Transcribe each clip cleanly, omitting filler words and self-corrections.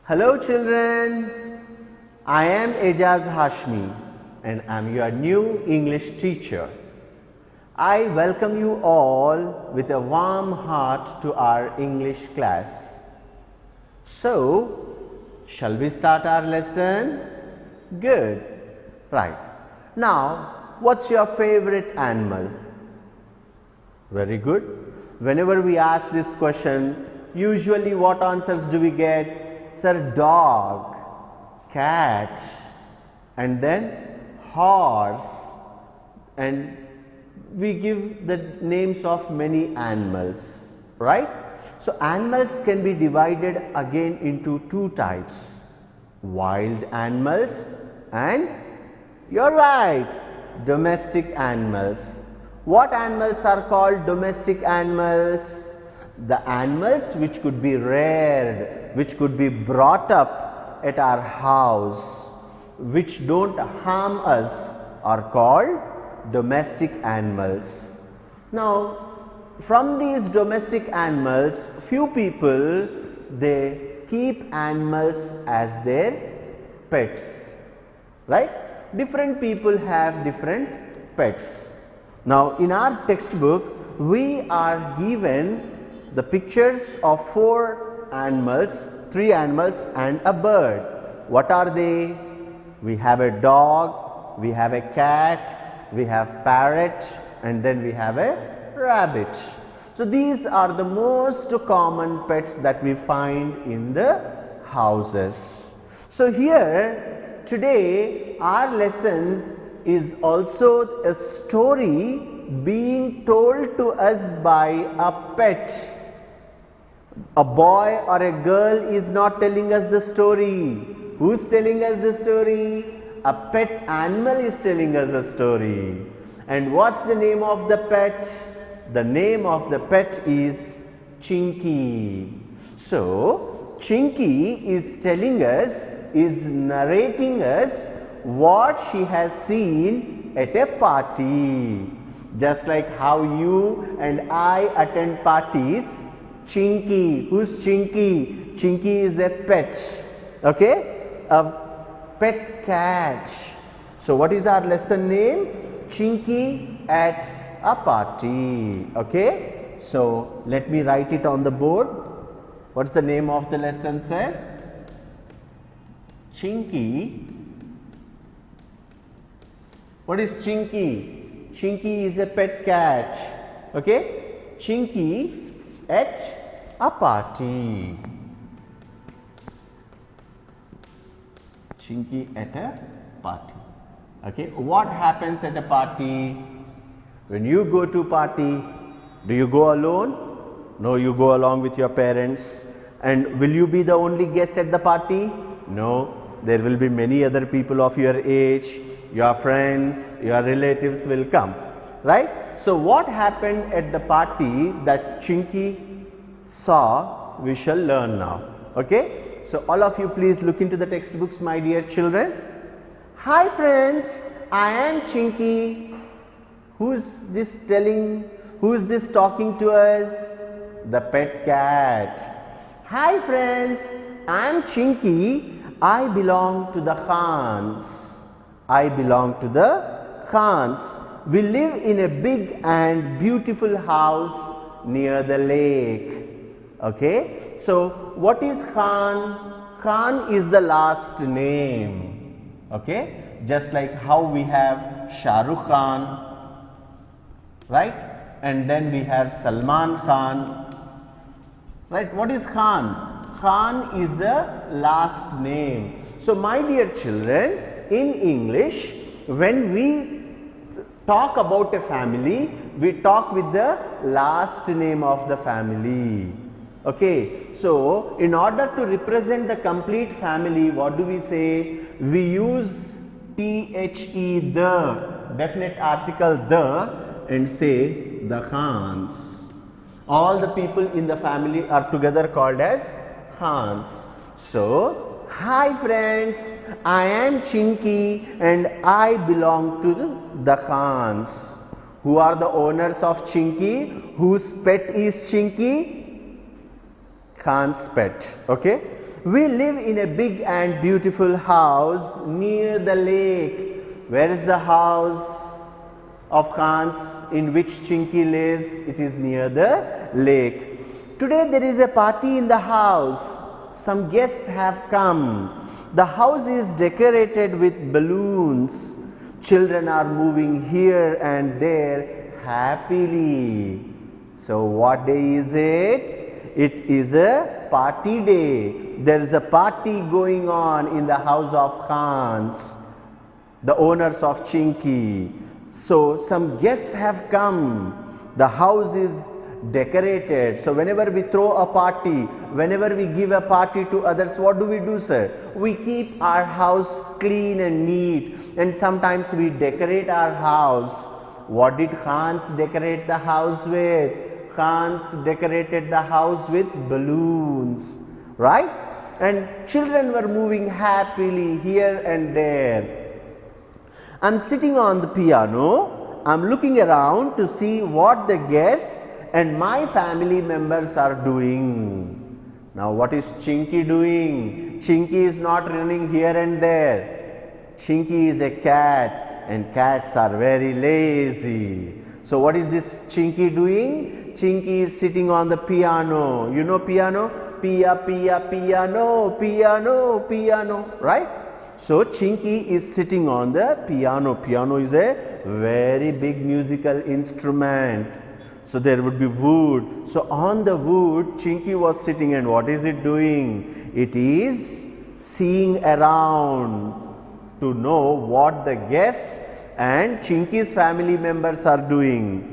Hello children, I am Ejaz Hashmi and I am your new English teacher. I welcome you all with a warm heart to our English class. So, shall we start our lesson? Good. Right. Now, what's your favorite animal? Very good. Whenever we ask this question, usually what answers do we get? Sir, dog, cat, and then horse, and we give the names of many animals, right? So, animals can be divided again into two types, wild animals and, you're right, domestic animals. What animals are called domestic animals? The animals which could be reared, which could be brought up at our house, which don't harm us, are called domestic animals. Now, from these domestic animals, few people, they keep animals as their pets, right? Different people have different pets. Now, in our textbook, we are given the pictures of four animals, three animals and a bird. What are they? We have a dog, we have a cat, we have parrot, and then we have a rabbit. So, these are the most common pets that we find in the houses. So, here today our lesson is also a story being told to us by a pet. A boy or a girl is not telling us the story. Who's telling us the story? A pet animal is telling us a story. And what's the name of the pet? The name of the pet is Chinky. So, Chinky is telling us, is narrating us what she has seen at a party. Just like how you and I attend parties, Chinky. Who's Chinky? Chinky is a pet. Okay? A pet cat. So, what is our lesson name? Chinky at a party. Okay? So, let me write it on the board. What's the name of the lesson, sir? Chinky. What is Chinky? Chinky is a pet cat. Okay? Chinky at a party. Chinky at a party. Okay? What happens at a party? When you go to party, do you go alone? No, you go along with your parents. And will you be the only guest at the party? No, there will be many other people of your age, your friends, your relatives will come, right? So, what happened at the party that Chinky saw, we shall learn now, okay? So, all of you please look into the textbooks, my dear children. Hi friends, I am Chinky. Who's this telling, who's this talking to us? The pet cat. Hi friends, I am Chinky. I belong to the Khans. I belong to the Khans. We live in a big and beautiful house near the lake. Okay. So, what is Khan? Khan is the last name. Okay. Just like how we have Shah Rukh Khan, right? And then we have Salman Khan, right? What is Khan? Khan is the last name. So, my dear children, in English, when we talk about a family, we talk with the last name of the family. Okay. So, in order to represent the complete family, what do we say? We use THE, the, definite article the, and say the Khans. All the people in the family are together called as Khans. So, hi friends, I am Chinky and I belong to the Khans. Who are the owners of Chinky? Whose pet is Chinky? Khan's pet. Okay, we live in a big and beautiful house near the lake. Where is the house of Khan's in which Chinky lives? It is near the lake. Today there is a party in the house. Some guests have come. The house is decorated with balloons. Children are moving here and there happily. So what day is it? It is a party day. There is a party going on in the house of Khan's, the owners of Chinky. So some guests have come. The house is decorated. So whenever we throw a party, whenever we give a party to others, what do we do, sir? We keep our house clean and neat, and sometimes we decorate our house. What did Khan's decorate the house with? Khan's decorated the house with balloons, right? And children were moving happily here and there. I'm sitting on the piano. I'm looking around to see what the guests and my family members are doing. Now what is Chinky doing? Chinky is not running here and there. Chinky is a cat, and cats are very lazy. So what is this Chinky doing? Chinky is sitting on the piano. You know piano? Pia, pia, piano, piano, piano, right? So Chinky is sitting on the piano. Piano is a very big musical instrument. So there would be wood. So on the wood, Chinky was sitting, and what is it doing? It is seeing around to know what the guests and Chinky's family members are doing.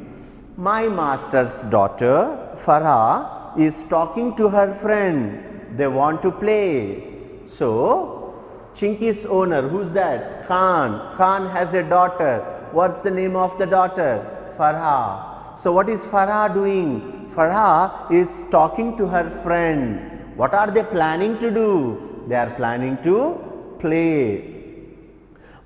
My master's daughter, Farah, is talking to her friend. They want to play. So Chinky's owner, who's that? Khan. Khan has a daughter. What's the name of the daughter? Farah. So what is Farah doing? Farah is talking to her friend. What are they planning to do? They are planning to play.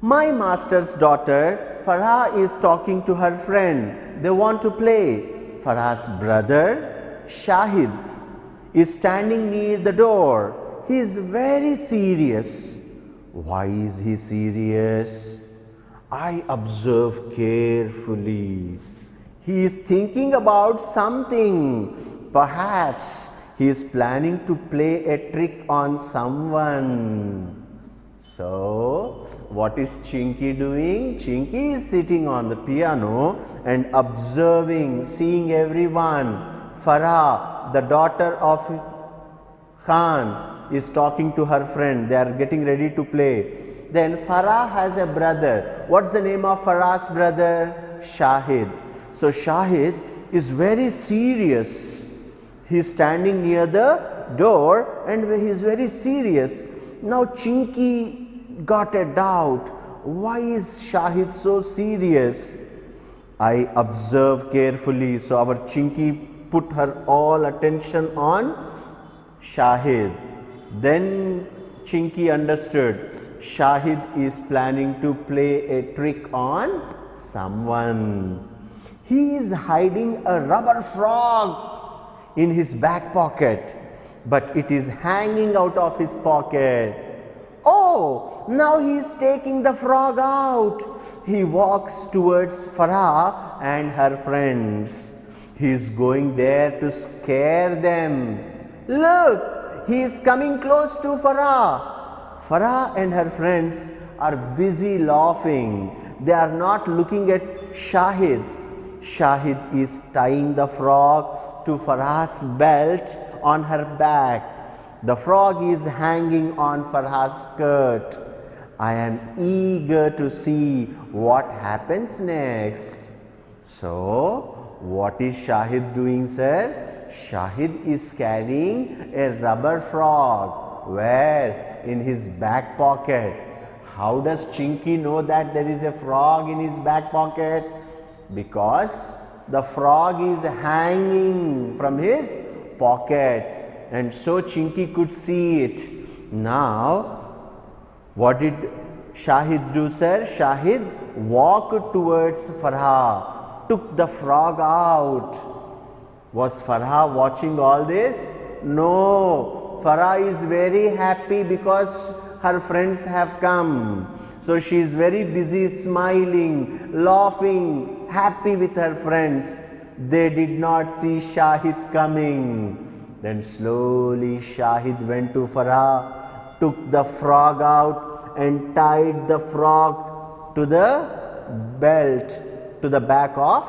My master's daughter, Farah, is talking to her friend. They want to play. Farah's brother, Shahid, is standing near the door. He is very serious. Why is he serious? I observe carefully. He is thinking about something. Perhaps he is planning to play a trick on someone. So, what is Chinky doing? Chinky is sitting on the piano and observing, seeing everyone. Farah, the daughter of Khan, is talking to her friend. They are getting ready to play. Then Farah has a brother. What's the name of Farah's brother? Shahid. So Shahid is very serious. He is standing near the door and he is very serious. Now Chinky got a doubt. Why is Shahid so serious? I observe carefully. So our Chinky put her all attention on Shahid. Then Chinky understood. Shahid is planning to play a trick on someone. He is hiding a rubber frog in his back pocket, but it is hanging out of his pocket. Oh, now he is taking the frog out. He walks towards Farah and her friends. He is going there to scare them. Look, he is coming close to Farah. Farah and her friends are busy laughing. They are not looking at Shahid. Shahid is tying the frog to Farah's belt on her back. The frog is hanging on Farah's skirt. I am eager to see what happens next. So, what is Shahid doing, sir? Shahid is carrying a rubber frog. Where? In his back pocket. How does Chinky know that there is a frog in his back pocket? Because the frog is hanging from his pocket, and so Chinky could see it. Now, what did Shahid do, sir? Shahid walked towards Farah, took the frog out. Was Farah watching all this? No, Farah is very happy because her friends have come. So she is very busy smiling, laughing, happy with her friends. They did not see Shahid coming. Then slowly Shahid went to Farah, took the frog out and tied the frog to the belt, to the back of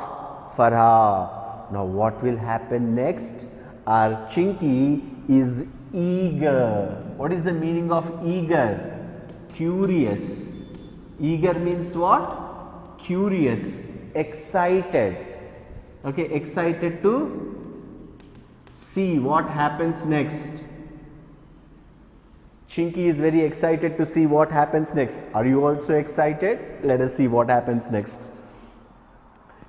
Farah. Now what will happen next? Our Chinky is eager. What is the meaning of eager? Curious. Eager means what? Curious, excited. Okay, excited to see what happens next. Chinky is very excited to see what happens next. Are you also excited? Let us see what happens next.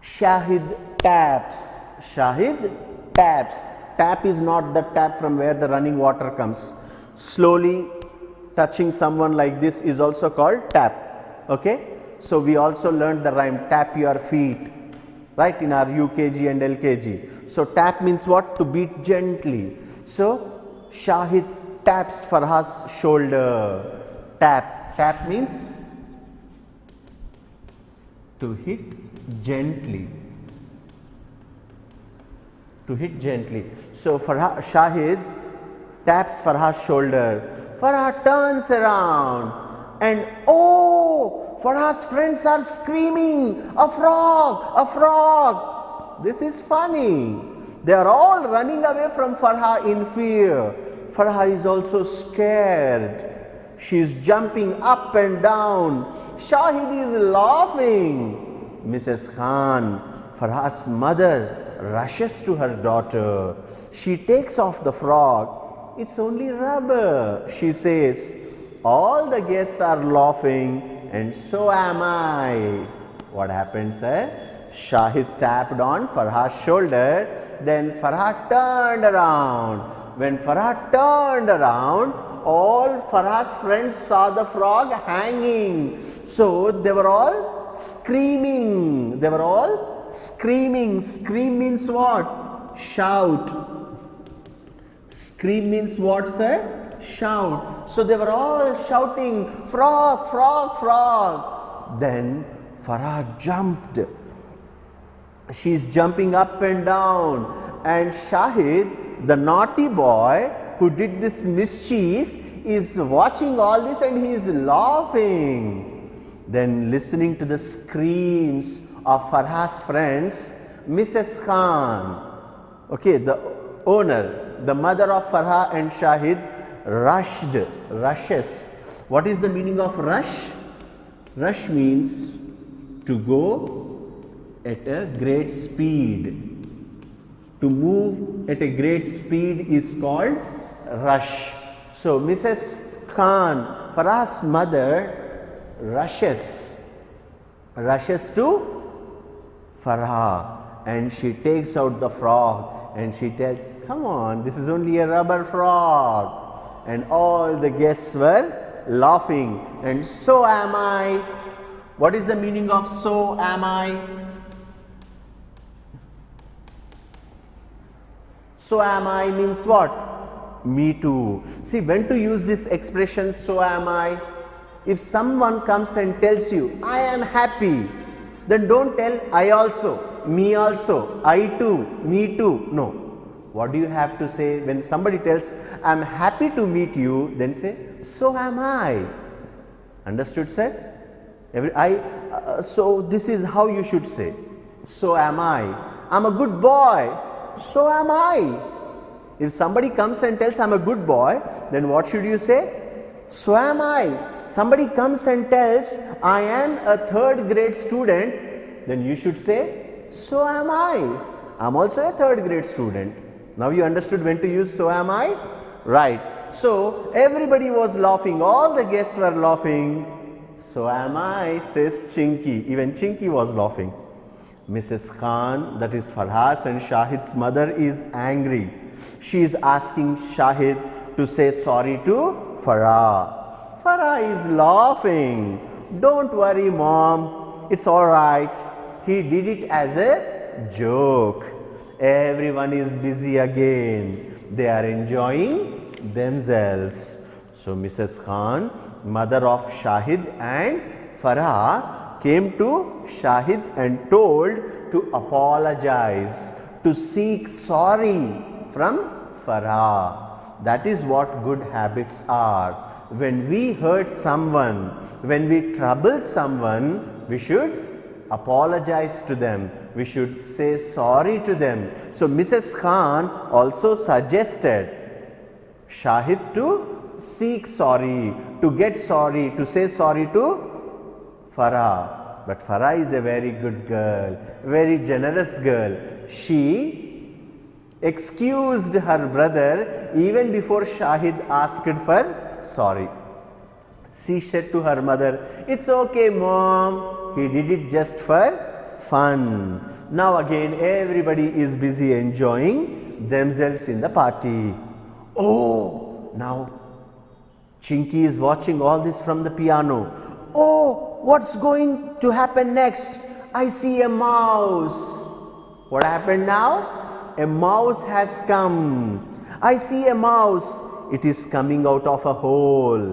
Shahid taps. Shahid taps. Tap is not the tap from where the running water comes. Slowly touching someone like this is also called tap. Okay. So we also learned the rhyme tap your feet, right, in our UKG and LKG. So tap means what? To beat gently. So Shahid taps Farha's shoulder. Tap. Tap means to hit gently. To hit gently. So Shahid taps Farha's shoulder. Farha turns around and oh, Farha's friends are screaming, a frog, a frog. This is funny. They are all running away from Farha in fear. Farha is also scared. She is jumping up and down. Shahid is laughing. Mrs. Khan, Farha's mother, rushes to her daughter. She takes off the frog. It's only rubber, she says. All the guests are laughing and so am I. What happened, sir? Shahid tapped on Farha's shoulder. Then Farha turned around. When Farha turned around, all Farha's friends saw the frog hanging. So they were all screaming. They were all screaming. Scream means what? Shout. Scream means what, sir? Shout. So they were all shouting, frog, frog, frog. Then Farha jumped. She's jumping up and down. And Shahid, the naughty boy who did this mischief, is watching all this and he is laughing. Then listening to the screams of Farha's friends, Mrs. Khan, okay, the owner, the mother of Farha and Shahid, rushes. What is the meaning of rush? Rush means to go at a great speed. To move at a great speed is called rush. So Mrs. Khan, Farah's mother, rushes to Farah and she takes out the frog and she tells, come on, this is only a rubber frog. And all the guests were laughing. And so am I. What is the meaning of so am I? So am I means what? Me too. See, when to use this expression so am I? If someone comes and tells you, I am happy, then don't tell I also, me also, I too, me too. No. What do you have to say? When somebody tells, I am happy to meet you, then say, so am I. Understood, sir? So this is how you should say. So am I. I am a good boy. So am I. If somebody comes and tells I am a good boy, then what should you say? So am I. Somebody comes and tells I am a third grade student, then you should say, so am I. I am also a third grade student. Now you understood when to use so am I? Right. So everybody was laughing. All the guests were laughing. So am I, says Chinky. Even Chinky was laughing. Mrs. Khan, that is Farha's and Shahid's mother, is angry. She is asking Shahid to say sorry to Farah. Farah is laughing. Don't worry, mom. It's alright. He did it as a joke. Everyone is busy again. They are enjoying themselves. So Mrs. Khan, mother of Shahid and Farah, came to Shahid and told to apologize, to seek sorry from Farah. That is what good habits are. When we hurt someone, when we trouble someone, we should apologize to them. We should say sorry to them. So Mrs. Khan also suggested Shahid to seek sorry, to get sorry, to say sorry to Farah. But Farah is a very good girl, very generous girl. She excused her brother even before Shahid asked for sorry. She said to her mother, "It's okay, mom, he did it just for fun." Now again everybody is busy enjoying themselves in the party. Oh, now Chinky is watching all this from the piano. Oh, what's going to happen next? I see a mouse. What happened now? A mouse has come. I see a mouse. It is coming out of a hole.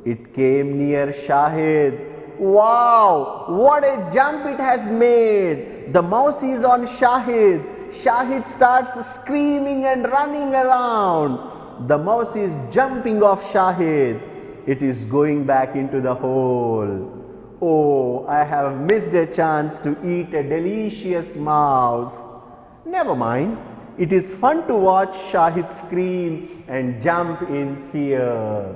It came near Shahid. Wow, what a jump it has made. The mouse is on Shahid. Shahid starts screaming and running around. The mouse is jumping off Shahid. It is going back into the hole. Oh, I have missed a chance to eat a delicious mouse. Never mind. It is fun to watch Shahid scream and jump in fear.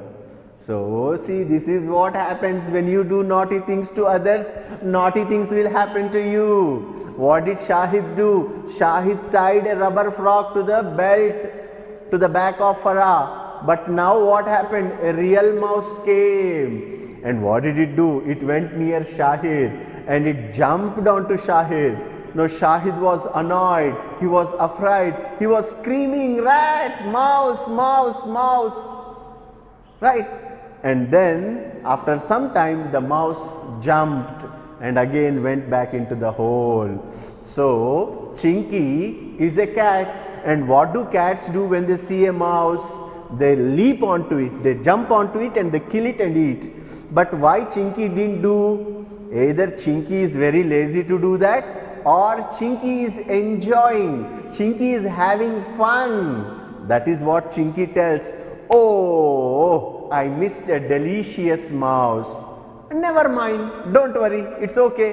So, see, this is what happens when you do naughty things to others. Naughty things will happen to you. What did Shahid do? Shahid tied a rubber frog to the belt, to the back of Farah. But now what happened? A real mouse came. And what did it do? It went near Shahid and it jumped onto Shahid. Now Shahid was annoyed, he was afraid, he was screaming, rat, mouse, mouse, mouse, right? And then after some time the mouse jumped and again went back into the hole. So Chinky is a cat, and what do cats do when they see a mouse? They leap onto it, they jump onto it and they kill it and eat. But why Chinky didn't do? Either Chinky is very lazy to do that, or Chinky is enjoying, Chinky is having fun. That is what Chinky tells. Oh, I missed a delicious mouse. Never mind, don't worry, it's okay.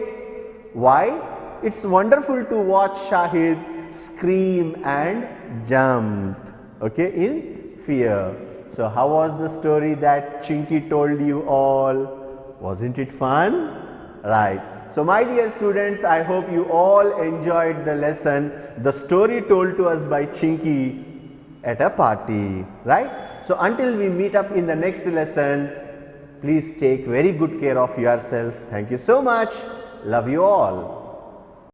Why? It's wonderful to watch Shahid scream and jump, okay, in fear. So how was the story that Chinky told you all? Wasn't it fun? Right. So my dear students, I hope you all enjoyed the lesson, the story told to us by Chinky at a party, right? So until we meet up in the next lesson, please take very good care of yourself. Thank you so much. Love you all.